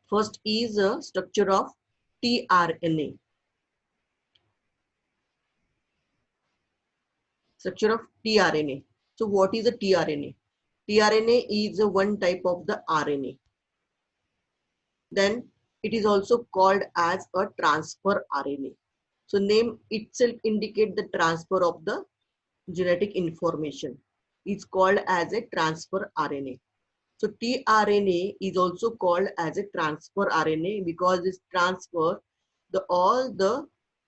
First is a structure of tRNA. Structure of tRNA. So what is a tRNA? tRNA is a one type of the RNA. Then it is also called as a transfer RNA. So name itself indicate the transfer of the genetic information. It's called as a transfer RNA. So tRNA is also called as a transfer RNA because it transfer the all the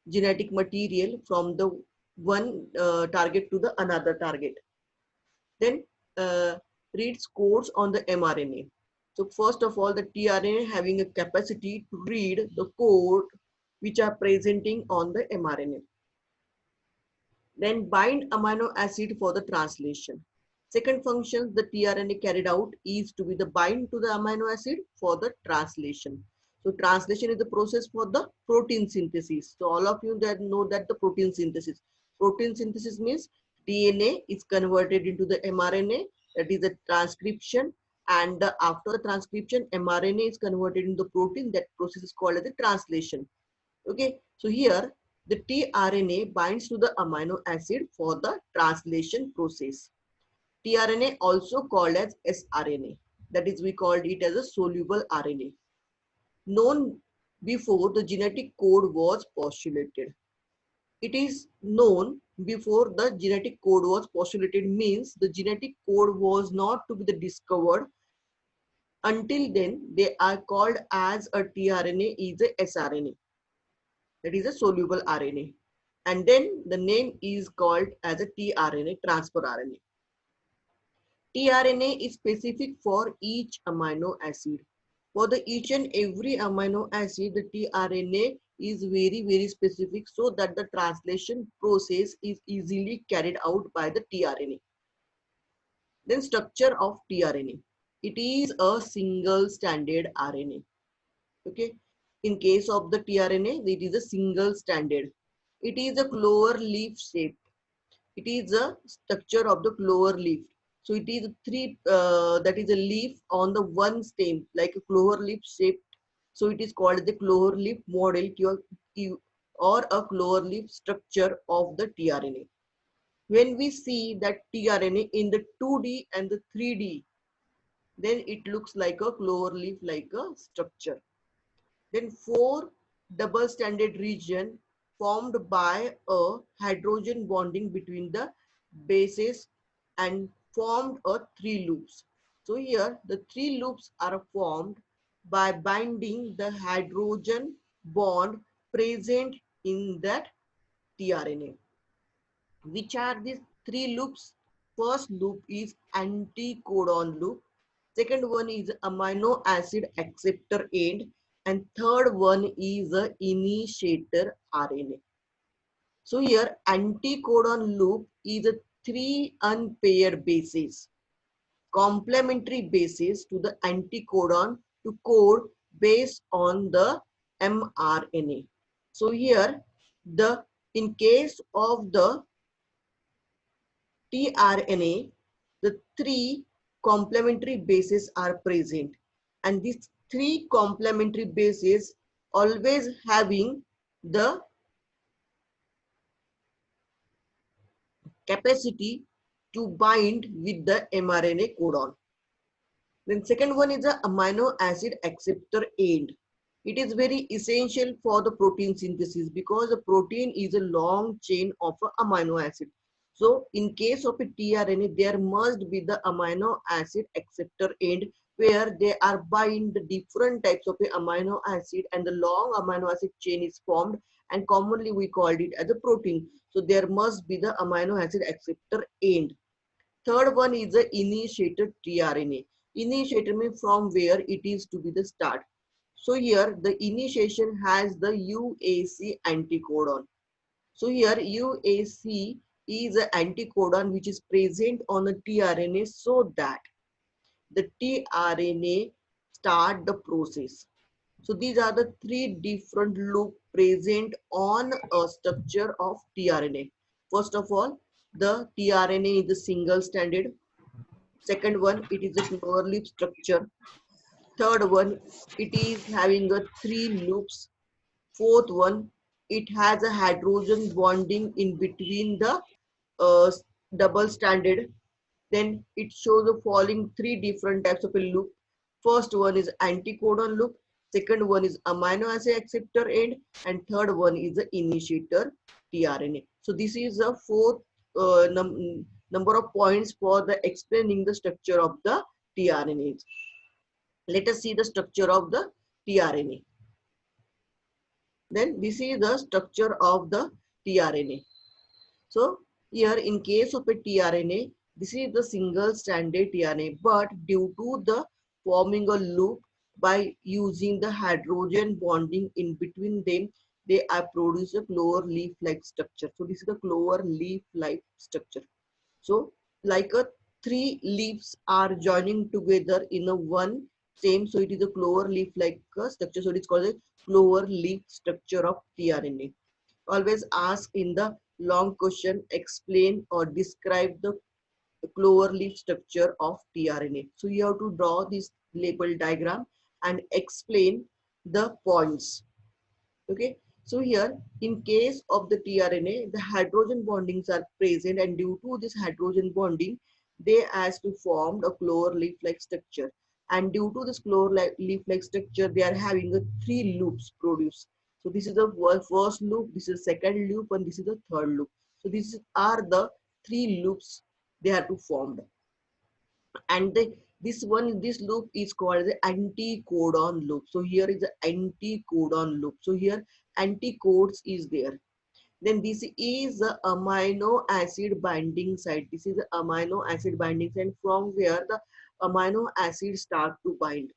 genetic material from the one target to the another target. Then reads codes on the mRNA. So first of all, the tRNA having a capacity to read the code which are presenting on the mRNA. Then bind amino acid for the translation. Second function the tRNA carried out is to be the bind to the amino acid for the translation. So translation is the process for the protein synthesis. So all of you that know that the protein synthesis. Protein synthesis means DNA is converted into the mRNA, that is the transcription, and after the transcription mRNA is converted into the protein. That process is called as the translation. Okay, so here the tRNA binds to the amino acid for the translation process. tRNA also called as sRNA, that is we called it as a soluble RNA, known before the genetic code was postulated. It is known before the genetic code was postulated means the genetic code was not to be discovered. Until then they are called as a tRNA is a sRNA, that is a soluble RNA, and then the name is called as a tRNA, transfer RNA. tRNA is specific for each amino acid. For the each and every amino acid, the tRNA is very specific so that the translation process is easily carried out by the tRNA. Then structure of tRNA. It is a single stranded RNA. Okay. In case of the tRNA, it is a single stranded. It is a clover leaf shape. It is a structure of the clover leaf. So it is three, that is a leaf on the one stem, like a clover leaf shape. So it is called the clover leaf model or a clover leaf structure of the tRNA. When we see that tRNA in the 2D and the 3D, then it looks like a clover leaf like a structure. Then four double-stranded region formed by a hydrogen bonding between the bases and formed a three loops. So here the three loops are formed by binding the hydrogen bond present in that tRNA. Which are these three loops? First loop is anticodon loop. Second one is amino acid acceptor end, and third one is the initiator RNA. So here anticodon loop is a three unpaired bases, complementary bases to the anticodon to code based on the mRNA. So here the in case of the tRNA, the three complementary bases are present, and these three complementary bases always having the capacity to bind with the mRNA codon. Then second one is the amino acid acceptor end. It is very essential for the protein synthesis because the protein is a long chain of amino acid. So in case of a tRNA, there must be the amino acid acceptor end where they are bind the different types of amino acid and the long amino acid chain is formed, and commonly we called it as a protein. So there must be the amino acid acceptor end. Third one is the initiator tRNA. Initiator means from where it is to be the start. So here the initiation has the UAC anticodon. So here UAC is an anticodon which is present on the tRNA so that the tRNA start the process. So these are the three different loops present on a structure of tRNA. First of all, the tRNA is the single stranded. Second one, it is a clover leaf structure. Third one, it is having a 3 loops. Fourth one, it has a hydrogen bonding in between the uh, double stranded. Then it shows the following 3 different types of a loop. First one is anticodon loop. Second one is amino acid acceptor end, and third one is the initiator tRNA. So this is a fourth number of points for the explaining the structure of the tRNAs. Let us see the structure of the tRNA. Then this is the structure of the tRNA. So here in case of a tRNA, this is the single stranded tRNA, but due to the forming a loop by using the hydrogen bonding in between them, they are produce a clover leaf-like structure. So this is the clover leaf-like structure. So like a 3 leaves are joining together in a one same, so it is a clover leaf-like structure. So it is called a clover leaf structure of tRNA. Always ask in the long question, explain or describe the clover leaf structure of tRNA. So you have to draw this label diagram and explain the points. Okay. So here, in case of the tRNA, the hydrogen bondings are present, and due to this hydrogen bonding, they has to form a clover leaf-like structure. And due to this clover leaf-like structure, they are having a 3 loops produced. So this is the first loop, this is second loop, and this is the third loop. So these are the 3 loops they have to form. And this loop is called the anticodon loop. So here is the anticodon loop. So here anticodes is there. Then this is the amino acid binding site. This is the amino acid binding site from where the amino acids start to bind.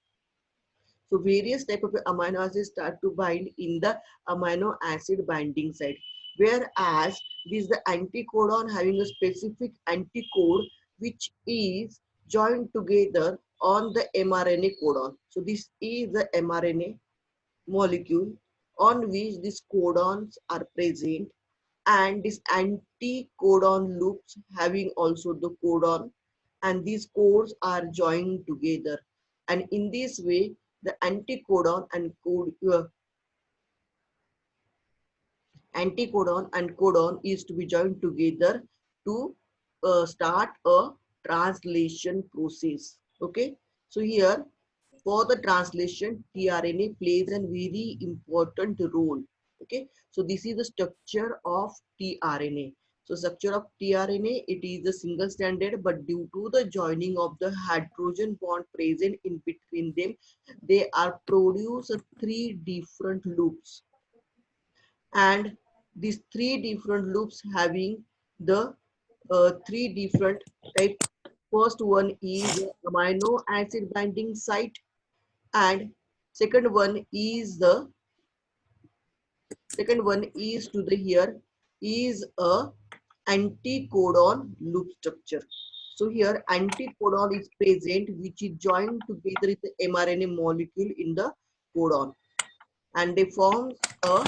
So various type of amino acids start to bind in the amino acid binding site. Whereas this is the anticodon having a specific anticode which is joined together on the mRNA codon. So this is the mRNA molecule on which these codons are present, and this anticodon loops having also the codon, and these codes are joined together, and in this way the anticodon and codon is to be joined together to start a translation process. Okay, so here for the translation, tRNA plays a very important role. Okay, so this is the structure of tRNA. So structure of tRNA, it is a single stranded, but due to the joining of the hydrogen bond present in between them, they are produce 3 different loops. And these 3 different loops having the 3 different type. First one is amino acid binding site, and second one is to the here is a anticodon loop structure. So here anticodon is present, which is joined together with the mRNA molecule in the codon, and they form a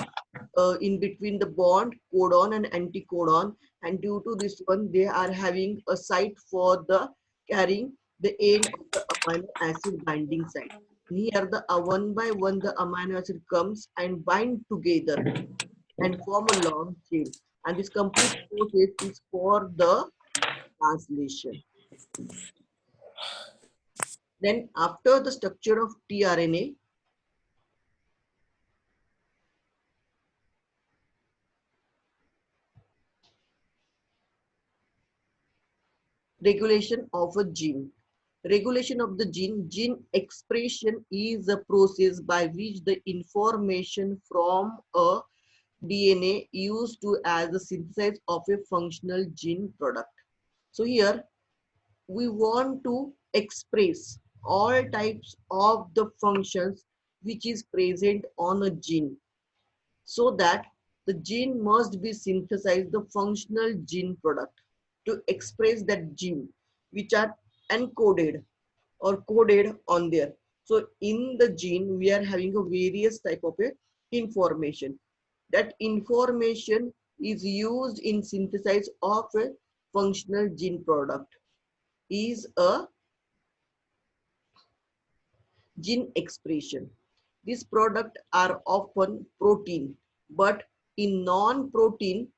in between the bond codon and anticodon, and due to this one they are having a site for the carrying the end of the amino acid binding site. Here the one by one the amino acid comes and bind together and form a long chain, and this complete process is for the translation. Then after the structure of tRNA, regulation of a gene. Regulation of the gene expression is a process by which the information from a DNA used to as a synthesis of a functional gene product. So here we want to express all types of the functions which is present on a gene, so that the gene must be synthesized the functional gene product to express that gene which are encoded or coded on there. So in the gene we are having a various type of a information. That information is used in synthesis of a functional gene product is a Gene expression. These products are often protein, but in non-protein,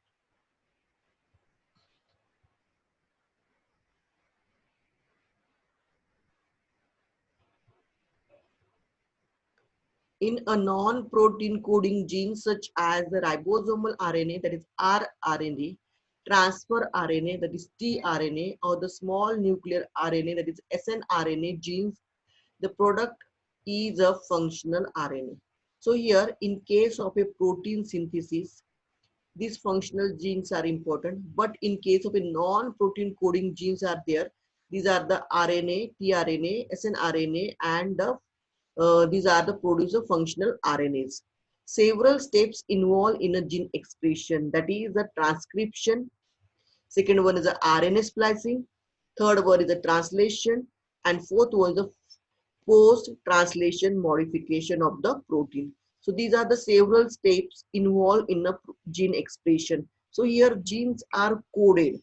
in a non-protein coding gene such as the ribosomal RNA, that is rRNA, transfer RNA, that is tRNA, or the small nuclear RNA, that is snRNA genes, the product is a functional RNA. So here, in case of a protein synthesis, these functional genes are important, but in case of a non-protein coding genes are there, these are the RNA, tRNA, snRNA, and these are the producer functional RNAs. Several steps involved in a gene expression, that is the transcription. Second one is the RNA splicing. Third one is the translation, and fourth one is the post-translation modification of the protein. So these are the several steps involved in a gene expression. So here genes are coded.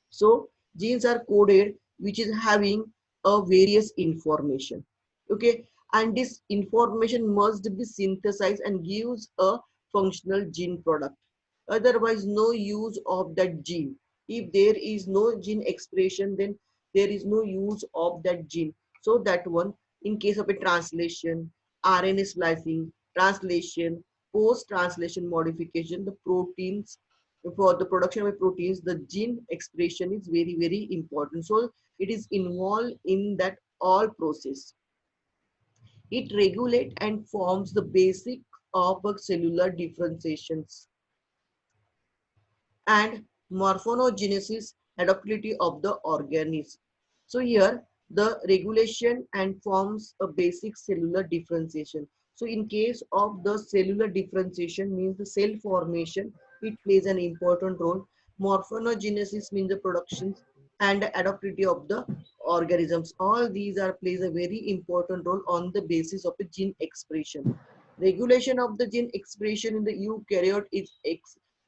So genes are coded, which is having a various information. Okay, and this information must be synthesized and gives a functional gene product. Otherwise, no use of that gene. If there is no gene expression, then there is no use of that gene. So that one, in case of a translation, RNA splicing, translation, post-translation modification, the proteins, for the production of proteins, the gene expression is very, very important. So it is involved in that all process. It regulates and forms the basic of a cellular differentiations and morphogenesis, adaptability of the organism. So here the regulation and forms a basic cellular differentiation. So in case of the cellular differentiation means the cell formation, it plays an important role. Morphogenesis means the productions and adaptability of the organisms. All these are plays a very important role on the basis of the gene expression. Regulation of the gene expression in the eukaryote is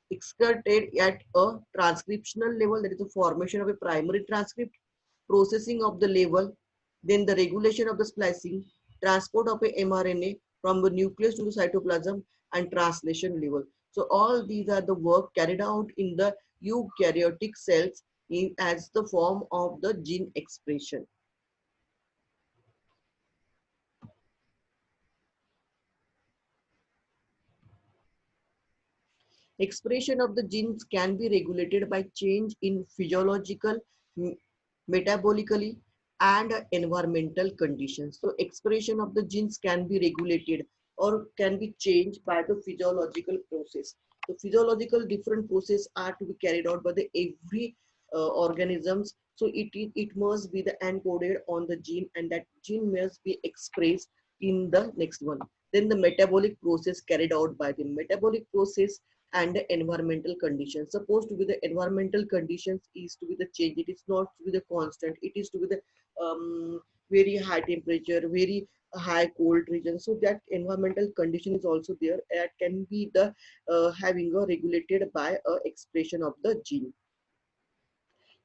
exerted at a transcriptional level, that is the formation of a primary transcript, processing of the level, then the regulation of the splicing, transport of a mRNA from the nucleus to the cytoplasm, and translation level. So all these are the work carried out in the eukaryotic cells as the form of the gene expression. Expression of the genes can be regulated by change in physiological, metabolically, and environmental conditions. So expression of the genes can be regulated or can be changed by the physiological process. The physiological different process are to be carried out by the every organisms. So it must be the encoded on the gene, and that gene must be expressed in the next one. Then the metabolic process carried out by the metabolic process and the environmental conditions. Supposed to be the environmental conditions is to be the change. It is not to be the constant. It is to be the very high temperature, very high cold region. So that environmental condition is also there. That can be the having a regulated by a expression of the gene.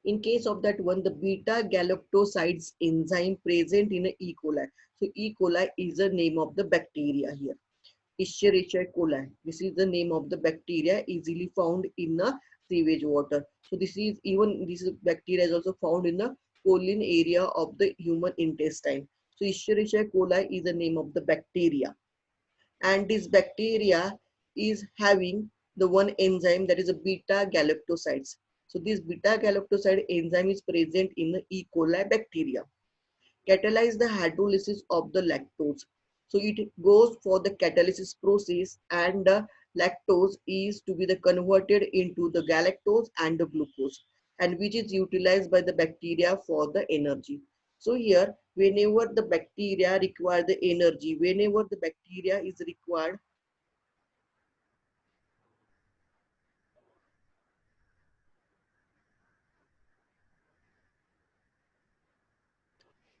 In case of that one, the beta galactosides enzyme present in a E. coli. So E. coli is the name of the bacteria here. Escherichia coli. This is the name of the bacteria easily found in the sewage water. So this bacteria is also found in the colon area of the human intestine. So Escherichia coli is the name of the bacteria, and this bacteria is having the one enzyme, that is a beta galactosides. So this beta galactoside enzyme is present in the E. coli bacteria, catalyze the hydrolysis of the lactose. So it goes for the catalysis process, and the lactose is to be the converted into the galactose and the glucose, and which is utilized by the bacteria for the energy. So here, whenever the bacteria require the energy, whenever the bacteria is required,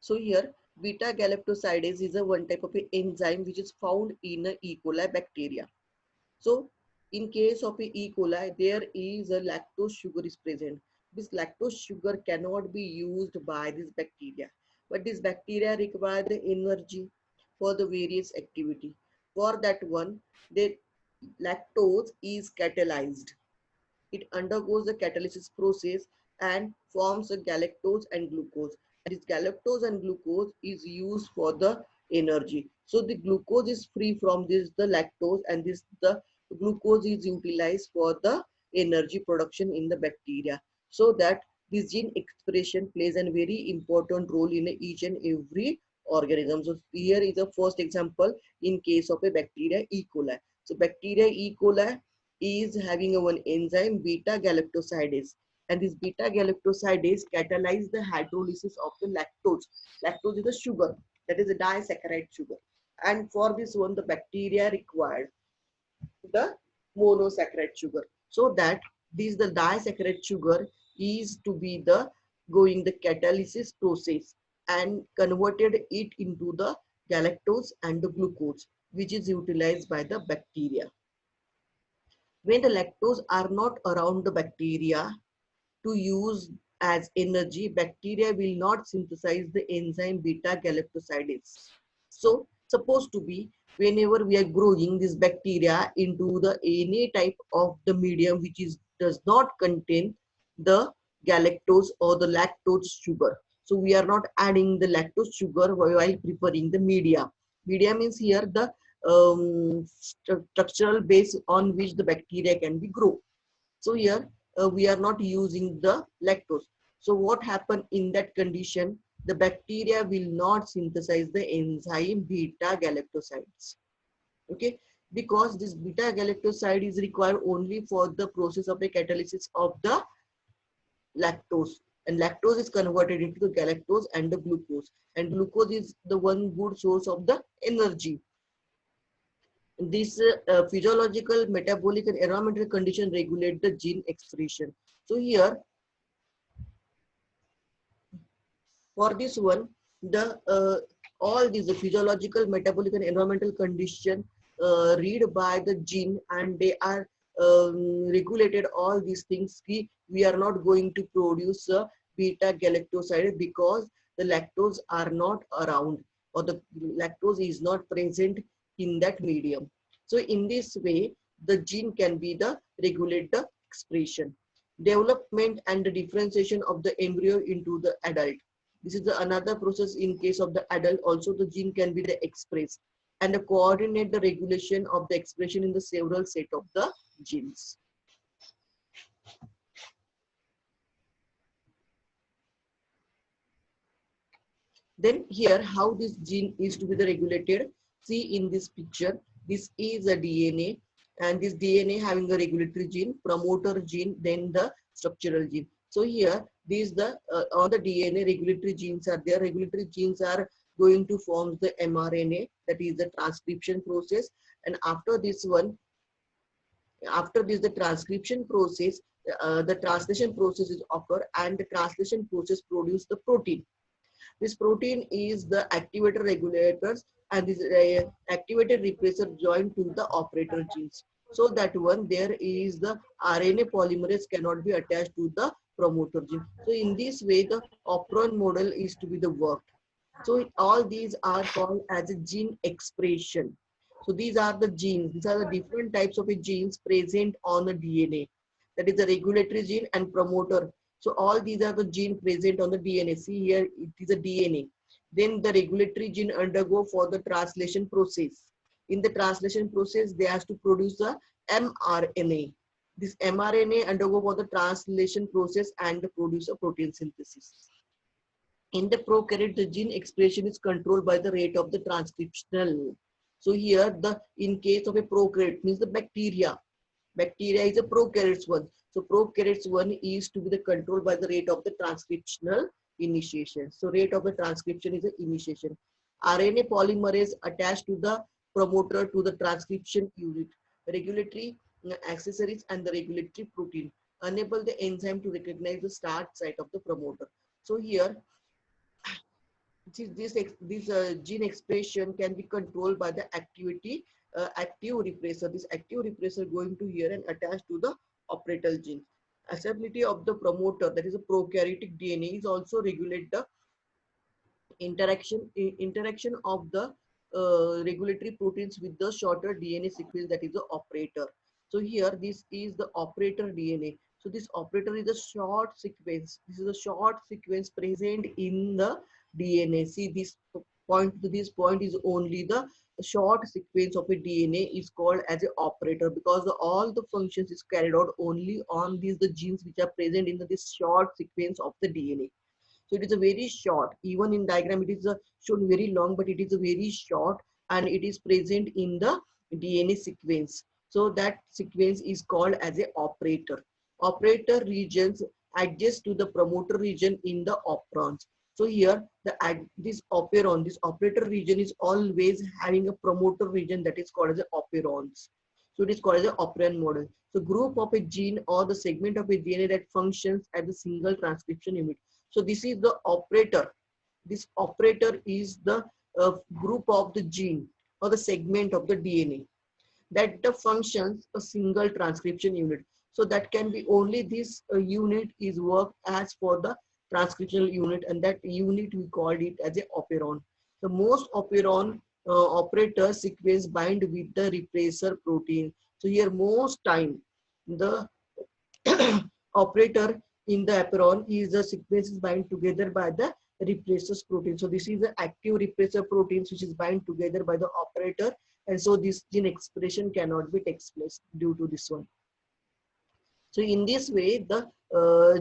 so here beta galactosidase is a one type of a enzyme which is found in a E. coli bacteria. So in case of a E. coli, there is a lactose sugar is present. This lactose sugar cannot be used by this bacteria, but this bacteria require the energy. for the various activity. For that one, the lactose is catalyzed. It undergoes the catalysis process and forms a galactose and glucose. And this galactose and glucose is used for the energy. So the glucose is free from this the lactose, and this the glucose is utilized for the energy production in the bacteria. So that this gene expression plays a very important role in each and every organism. So here is a first example in case of a bacteria E. coli. So bacteria E. coli is having a one enzyme beta galactosidase, and this beta galactosidase catalyze the hydrolysis of the lactose. Lactose is a sugar, that is a disaccharide sugar, and for this one the bacteria required the monosaccharide sugar, so that this the disaccharide sugar is to be the going the catalysis process and converted it into the galactose and the glucose, which is utilized by the bacteria. When the lactose are not around the bacteria to use as energy, bacteria will not synthesize the enzyme beta galactosidase. So, supposed to be whenever we are growing this bacteria into the any type of the medium which is does not contain the galactose or the lactose sugar. So we are not adding the lactose sugar while preparing the media. Media means here the structural base on which the bacteria can be grow. So here we are not using the lactose. So what happened in that condition? The bacteria will not synthesize the enzyme beta galactosides. Okay, because this beta galactoside is required only for the process of the catalysis of the lactose, and lactose is converted into the galactose and the glucose, and glucose is the one good source of the energy. This physiological, metabolic, and environmental condition regulate the gene expression. So here, for this one, the all these the physiological, metabolic, and environmental condition read by the gene, and they are regulated all these things. We are not going to produce beta galactoside because the lactose are not around, or the lactose is not present in that medium. So in this way, the gene can be the regulate the expression, development, and the differentiation of the embryo into the adult. This is the another process in case of the adult. Also, the gene can be the expressed and the coordinate the regulation of the expression in the several set of the genes. Then here, how this gene is to be the regulated. See in this picture, this is a DNA, and this DNA having a regulatory gene, promoter gene, then the structural gene. So here, these the all the DNA regulatory genes are there. Regulatory genes are going to form the mRNA, that is the transcription process. And after this one, after this the transcription process, the translation process is occur, and the translation process produce the protein. This protein is the activator regulators, and this activated repressor joined to the operator genes. So that one there is the RNA polymerase cannot be attached to the promoter gene. So in this way, the operon model is to be the worked. So all these are called as a gene expression. So these are the genes. These are the different types of genes present on the DNA. That is the regulatory gene and promoter. So all these are the gene present on the DNA. See here, it is a DNA. Then the regulatory gene undergo for the translation process. In the translation process, they have to produce the mRNA. This mRNA undergo for the translation process and produce a protein synthesis. In the prokaryote, the gene expression is controlled by the rate of the transcriptional. So here, the in case of a prokaryote means the bacteria. Bacteria is a prokaryotes one. So prokaryotes one is to be the controlled by the rate of the transcriptional initiation. So rate of the transcription is the initiation. RNA polymerase attached to the promoter to the transcription unit. Regulatory accessories and the regulatory protein enable the enzyme to recognize the start site of the promoter. So here, this gene expression can be controlled by the active repressor. This active repressor going to here and attach to the operator gene. Assembly of the promoter, that is a prokaryotic DNA, is also regulate the interaction of the regulatory proteins with the shorter DNA sequence, that is the operator. So here this is the operator DNA. So this operator is a short sequence. This is a short sequence present in the DNA. See this point to this point is only the short sequence of a DNA is called as an operator, because all the functions is carried out only on these the genes which are present in this short sequence of the DNA. So it is a very short, even in diagram it is shown very long, but it is a very short and it is present in the DNA sequence. So that sequence is called as a operator. Operator regions adjust to the promoter region in the operons. So here this operon, this operator region is always having a promoter region that is called as a operons. So it is called as an operon model. So group of a gene or the segment of a DNA that functions as a single transcription unit. So this is the operator. This operator is the group of the gene or the segment of the DNA that the functions a single transcription unit. So that can be only this unit is work as for the transcriptional unit, and that unit we called it as a operon. The most operon operator sequence bind with the repressor protein. So here most time the operator in the operon is the sequences bind together by the repressor protein. So this is the active repressor proteins which is bind together by the operator, and so this gene expression cannot be takes place due to this one. So in this way, the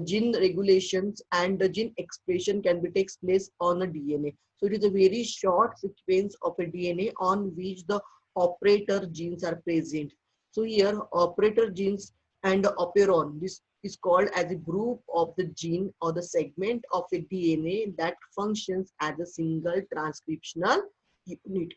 gene regulations and the gene expression can be takes place on a DNA. So it is a very short sequence of a DNA on which the operator genes are present. So here operator genes and the operon, this is called as a group of the gene or the segment of a DNA that functions as a single transcriptional unit.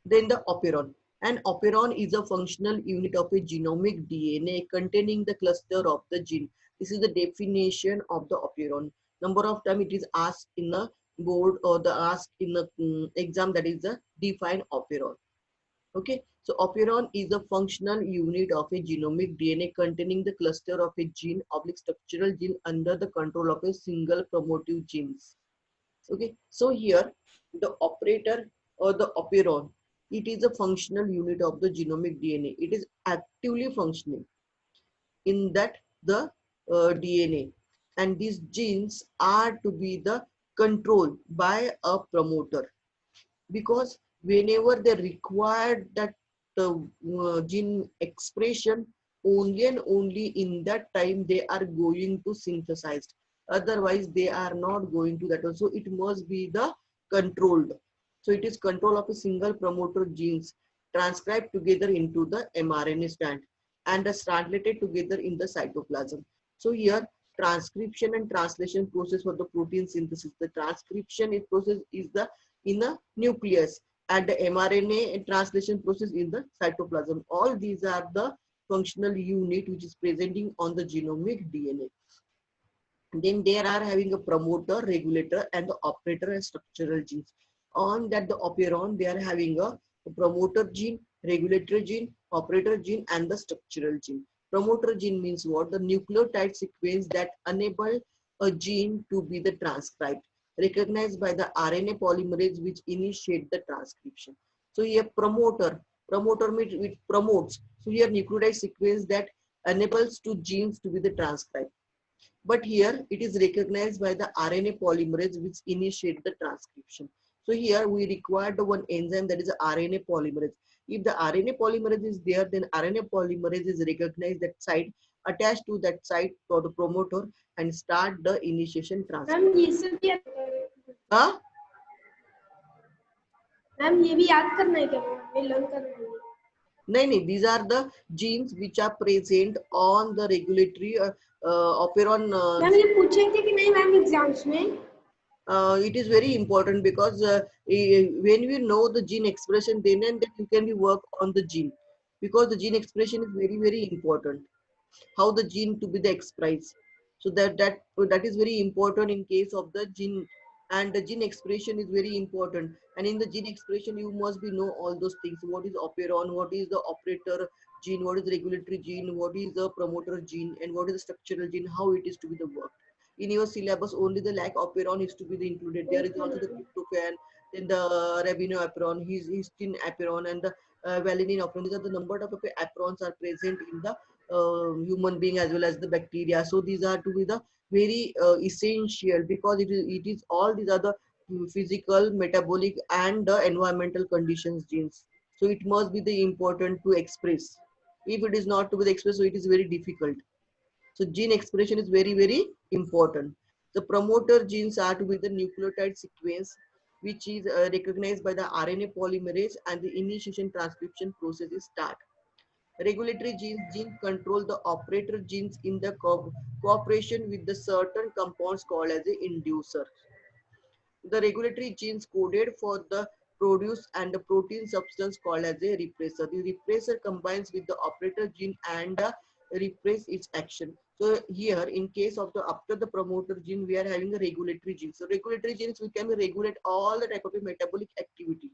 Then the operon. An operon is a functional unit of a genomic DNA containing the cluster of the gene. This is the definition of the operon. Number of time it is asked in the board or the asked in the exam, that is the define operon. Okay, so operon is a functional unit of a genomic DNA containing the cluster of a gene oblique structural gene under the control of a single promotive genes. Okay, so here the operator or the operon, it is a functional unit of the genomic DNA. It is actively functioning in that the DNA, and these genes are to be the controlled by a promoter, because whenever they require that the gene expression, only and only in that time they are going to synthesize, otherwise they are not going to that. Also it must be the controlled. So it is control of a single promoter genes transcribed together into the mRNA strand and is translated together in the cytoplasm. So here transcription and translation process for the protein synthesis. The transcription process is the in the nucleus, and the mRNA translation process in the cytoplasm. All these are the functional unit which is presenting on the genomic DNA. Then there are having a promoter, regulator, and the operator and structural genes. On that the operon, they are having a promoter gene, regulatory gene, operator gene, and the structural gene. Promoter gene means what? The nucleotide sequence that enable a gene to be the transcribed, recognized by the RNA polymerase which initiate the transcription. So here promoter means it promotes. So here nucleotide sequence that enables to genes to be the transcribed. But here it is recognized by the RNA polymerase which initiate the transcription. So here we require the one enzyme, that is the RNA polymerase. If the RNA polymerase is there, then RNA polymerase is recognized that site, attached to that site for the promoter and start the initiation transcription. Huh? Ma'am ये भी याद करना है क्या ma'am, learn करना है? नहीं, these are the genes which are present on the regulatory operon. Ma'am ये पूछेंगे कि नहीं मैम एग्जाम्स में? It is very important, because when you know the gene expression, then and then you can work on the gene, because the gene expression is very important. How the gene to be the expressed. So that is very important in case of the gene, and the gene expression is very important. And in the gene expression, you must be know all those things. What is operon? What is the operator gene? What is the regulatory gene? What is the promoter gene? And what is the structural gene? How it is to be the work. In your syllabus, only the lac operon is to be included. There is also the tryptophan, then the rabinoaperon, histine aperon, and the valine operon. These are the number of aperons are present in the human being as well as the bacteria. So these are to be the very essential, because it is all these are the physical, metabolic, and the environmental conditions genes. So it must be the important to express. If it is not to be expressed, so it is very difficult. So gene expression is very, very important. The promoter genes are to be the nucleotide sequence, which is recognized by the RNA polymerase, and the initiation transcription process is start. Regulatory genes control the operator genes in the cooperation with the certain compounds called as a inducer. The regulatory genes coded for the produce and the protein substance called as a repressor. The repressor combines with the operator gene and repress its action. So here, in case of the after the promoter gene, we are having a regulatory gene. So regulatory genes we can regulate all the type of metabolic activity.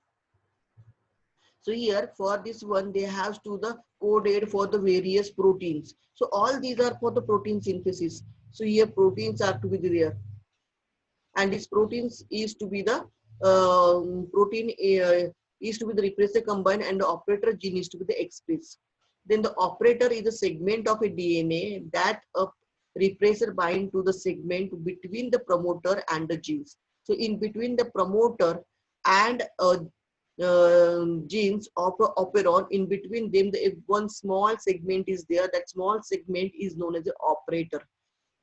So here for this one, they have to the coded for the various proteins. So all these are for the protein synthesis. So here proteins are to be there, and this proteins is to be the protein is to be the repressor combined, and the operator gene is to be the express. Then the operator is a segment of a DNA that a repressor bind to the segment between the promoter and the genes. So in between the promoter and genes of operon, in between them, if one small segment is there, that small segment is known as the operator.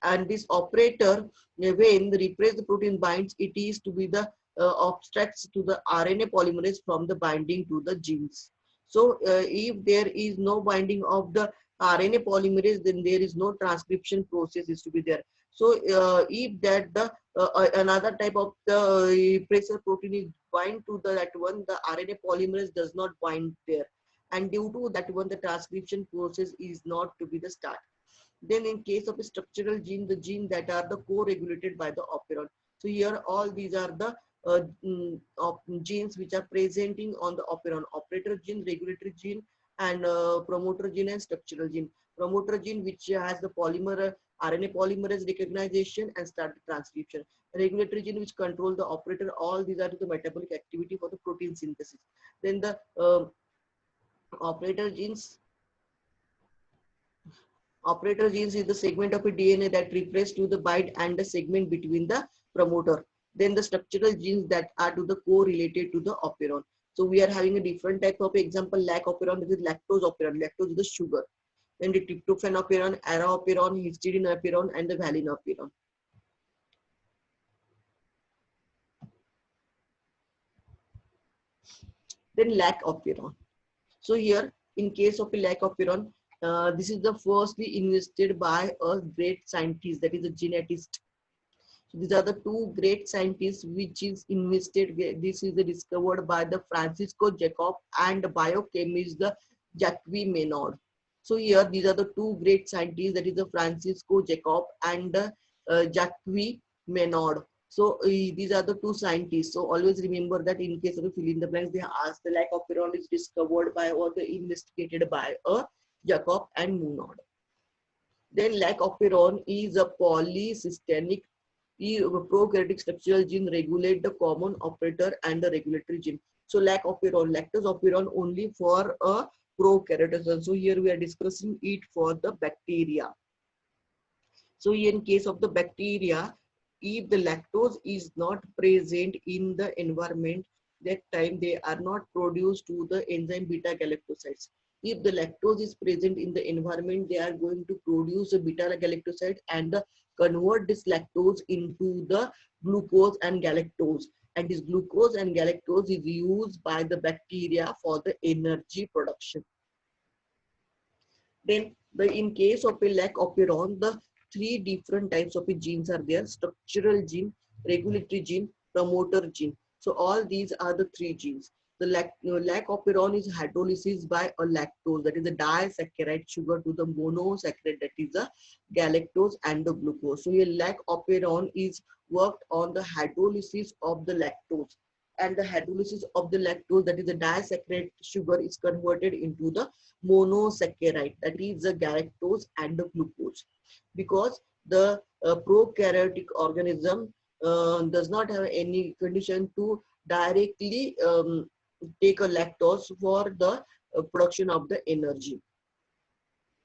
And this operator, when the repressed protein binds, it is to be the obstructs to the RNA polymerase from the binding to the genes. So if there is no binding of the RNA polymerase, then there is no transcription process is to be there. So if that the another type of the repressor protein is bind to that one, the RNA polymerase does not bind there, and due to that one, the transcription process is not to be the start. Then in case of a structural gene, the gene that are the co-regulated by the operon. So here all these are the genes which are presenting on the operon: operator gene, regulatory gene, and promoter gene and structural gene. Promoter gene which has the polymer RNA polymerase recognition and start the transcription. Regulatory gene which control the operator. All these are the metabolic activity for the protein synthesis. Then the operator genes Operator genes is the segment of a DNA that refers to the bind and the segment between the promoter. Then the structural genes that are to the correlated to the operon. So we are having a different type of example, lac operon, this is lactose operon. Lactose is the sugar. Then the tryptophan operon, ara operon, histidine operon, and the valine operon. Then lac operon. So here, in case of a lac operon, this is the firstly invested by a great scientist, that is a geneticist. So these are the two great scientists which is invested. This is discovered by the Francisco Jacob and biochemist the Jacques Menard. So here these are the two great scientists, that is the Francisco Jacob and Jacques Menard. So these are the two scientists. So always remember that in case of a fill in the blanks, they ask the lac operon is discovered by or the investigated by a Jacob and Menard. Then lac operon is a polysystemic prokaryotic structural gene regulate the common operator and the regulatory gene. So lac operon, lactose operon only for a prokaryotic. So here we are discussing it for the bacteria. So in case of the bacteria, if the lactose is not present in the environment, that time they are not produced to the enzyme beta galactosides. If the lactose is present in the environment, they are going to produce a beta galactoside and convert this lactose into the glucose and galactose. And this glucose and galactose is used by the bacteria for the energy production. Then in case of a lac operon, the three different types of genes are there: structural gene, regulatory gene, promoter gene. So all these are the three genes. The lac operon is hydrolysis by a lactose, that is a disaccharide sugar, to the monosaccharide, that is a galactose and the glucose. So here lac operon is worked on the hydrolysis of the lactose, and the hydrolysis of the lactose, that is the disaccharide sugar, is converted into the monosaccharide, that is the galactose and the glucose. Because the prokaryotic organism does not have any condition to directly take a lactose for the production of the energy.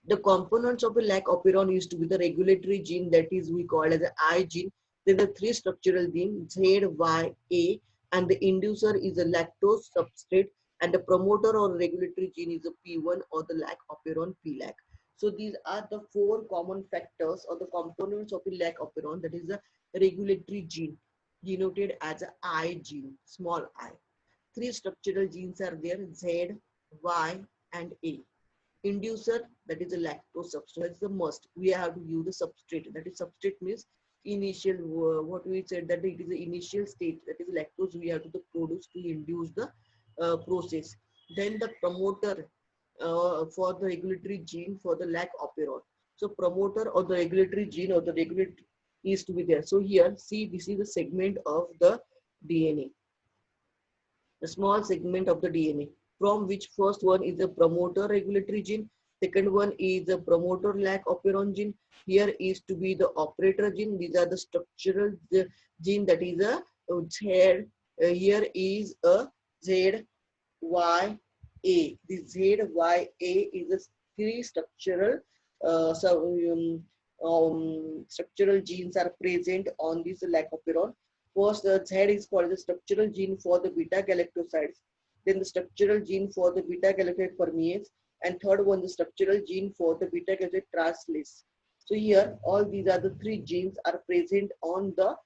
The components of a lac operon is to be the regulatory gene, that is we call as the I gene, then the three structural gene Z, Y, A, and the inducer is a lactose substrate, and the promoter or regulatory gene is a P1 or the lac operon PLAC. So these are the four common factors or the components of a lac operon, that is a regulatory gene denoted as a I gene, small I. Three structural genes are there, Z, Y, and A. Inducer, that is a lactose substrate, is a must. We have to use the substrate. That is substrate means initial, what we said that it is the initial state, that is lactose we have to produce to induce the process. Then the promoter for the regulatory gene for the lac operon. So promoter or the regulatory gene or the regulatory is to be there. So here, see, this is the segment of the DNA. A small segment of the DNA, from which first one is the promoter regulatory gene, second one is the promoter lac operon gene, here is to be the operator gene, these are the structural gene, that is a Z, here is a Z, Y, A. The Z, Y, A is a three structural structural genes are present on this lac operon. First, the Z is called the structural gene for the beta galactosides. Then the structural gene for the beta galactoside permease, and third one the structural gene for the beta galactoside translase. So here, all these are the three genes are present on the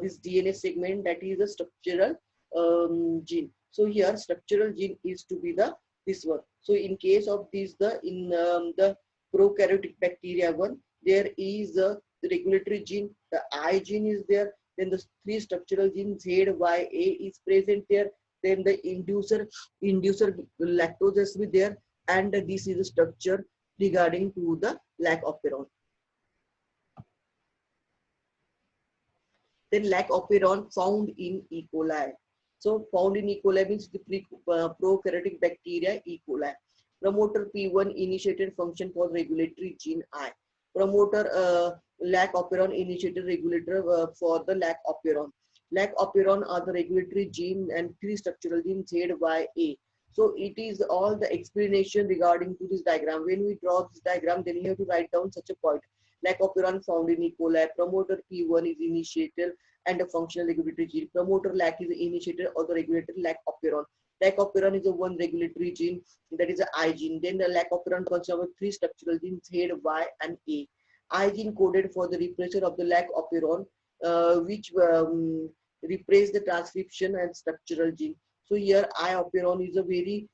this DNA segment, that is the structural gene. So here, structural gene is to be the this one. So in case of this, the prokaryotic bacteria one, there is a regulatory gene, the I gene is there. Then the three structural genes Z, Y, A is present there. Then the inducer lactose is be there, and this is the structure regarding to the lac operon. Then lac operon found in E. coli. So found in E. coli means the prokaryotic bacteria E. coli. Promoter P1 initiated function for regulatory gene I. Promoter lac operon initiated regulator for the lac operon. Lac operon are the regulatory gene and three structural genes Z, Y, A. So it is all the explanation regarding to this diagram. When we draw this diagram, then you have to write down such a point. Lac operon found in E. coli. Promoter P1 is initiator and a functional regulatory gene. Promoter lac is the initiator or the regulator lac operon. Lac operon is a one regulatory gene, that is a I gene. Then the lac operon consists of three structural genes Z, Y, and A. I gene coded for the repressor of the lac operon, which repress the transcription and structural gene. So here I operon is a very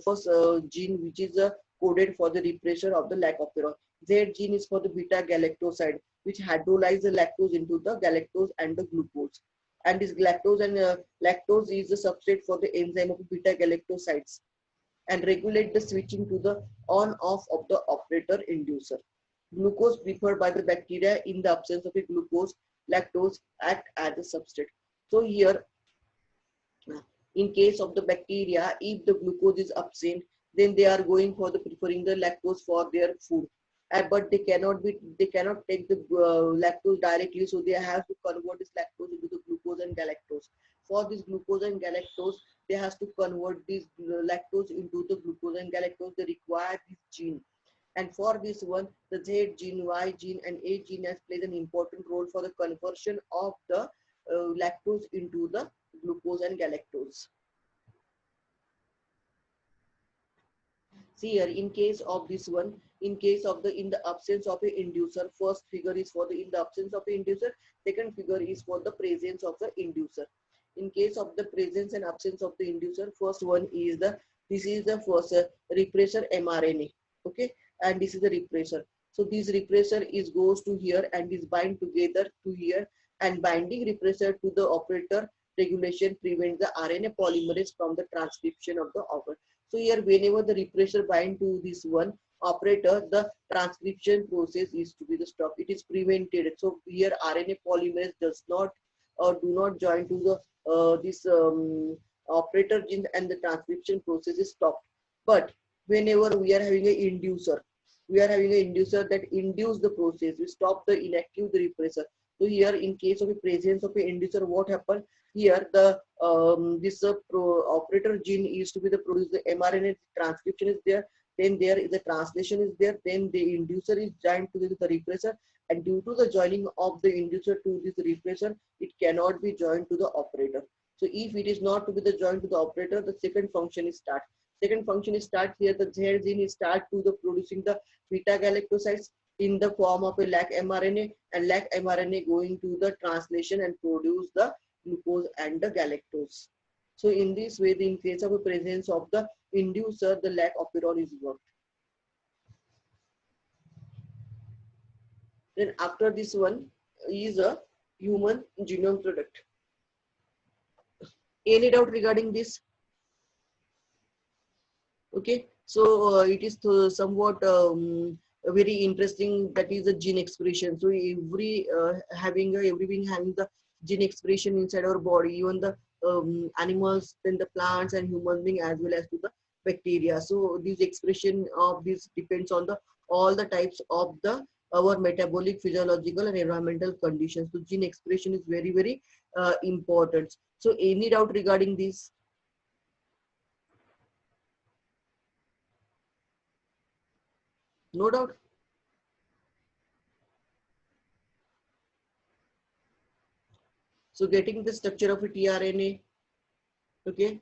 first gene which is coded for the repressor of the lac operon. Z gene is for the beta galactoside, which hydrolyze the lactose into the galactose and the glucose. And this lactose and lactose is the substrate for the enzyme of beta galactosides and regulate the switching to the on-off of the operator inducer. Glucose preferred by the bacteria in the absence of a glucose, lactose act as a substrate. So here, in case of the bacteria, if the glucose is absent, then they are going for the preferring the lactose for their food. But they cannot take the lactose directly, so they have to convert this lactose into the glucose and galactose. For this glucose and galactose, they have to convert this lactose into the glucose and galactose. They require this gene. And for this one, the Z gene, Y gene, and A gene has played an important role for the conversion of the lactose into the glucose and galactose. See here, in case of this one, in case of in the absence of a inducer, first figure is for the in the absence of a inducer, second figure is for the presence of the inducer. In case of the presence and absence of the inducer, first one is this is the first repressor mRNA, okay, and this is the repressor. So this repressor is goes to here and is bind together to here, and binding repressor to the operator regulation prevents the RNA polymerase from the transcription of the operator. So here, whenever the repressor bind to this one operator, the transcription process is to be the stop. It is prevented. So here, RNA polymerase does not or do not join to the this operator gene, and the transcription process is stopped. But whenever we are having an inducer, we are having an inducer that induce the process. We stop the inactive the repressor. So here, in case of a presence of a inducer, what happened here? The this operator gene is to be the produce the mRNA transcription is there. Then there is the translation is there. Then the inducer is joined to the repressor, and due to the joining of the inducer to this repressor, it cannot be joined to the operator. So if it is not to be the joined to the operator, the second function is start. Second function is start here. The Z gene is start to the producing the beta galactosides in the form of a lac mRNA, and lac mRNA going to the translation and produce the glucose and the galactose. So in this way, in case of a presence of the inducer, the lac operon is worked. Then after this one is a human genome product. Any doubt regarding this? Okay, so it is somewhat very interesting. That is the gene expression. So every everything having the gene expression inside our body, even the animals, then the plants and human being, as well as to the bacteria. So this expression of this depends on the all the types of the our metabolic, physiological, and environmental conditions. So gene expression is very important. So any doubt regarding this? No doubt. So getting the structure of a tRNA, okay,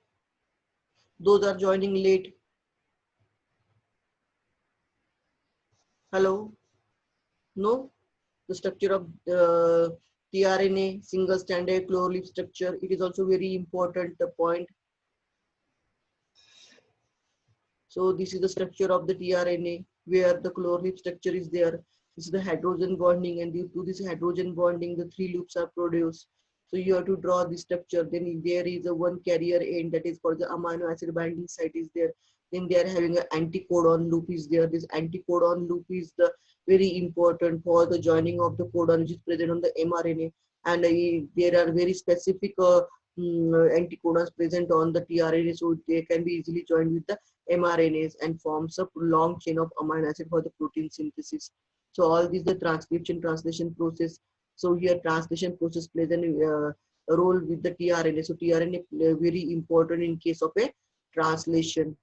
those are joining late. Hello, no, the structure of tRNA, single stranded chloroleaf structure, it is also very important point. So this is the structure of the tRNA where the chloroleaf structure is there. This is the hydrogen bonding, and due to this hydrogen bonding, the 3 loops are produced. So you have to draw the structure. Then there is a one carrier end, that is called the amino acid binding site is there. Then they are having an anticodon loop is there. This anticodon loop is the very important for the joining of the codon which is present on the mRNA. And there are very specific anticodons present on the tRNA, so they can be easily joined with the mRNAs and forms a long chain of amino acid for the protein synthesis. So all these the transcription translation process. So here translation process plays a role with the tRNA. So tRNA very important in case of a translation.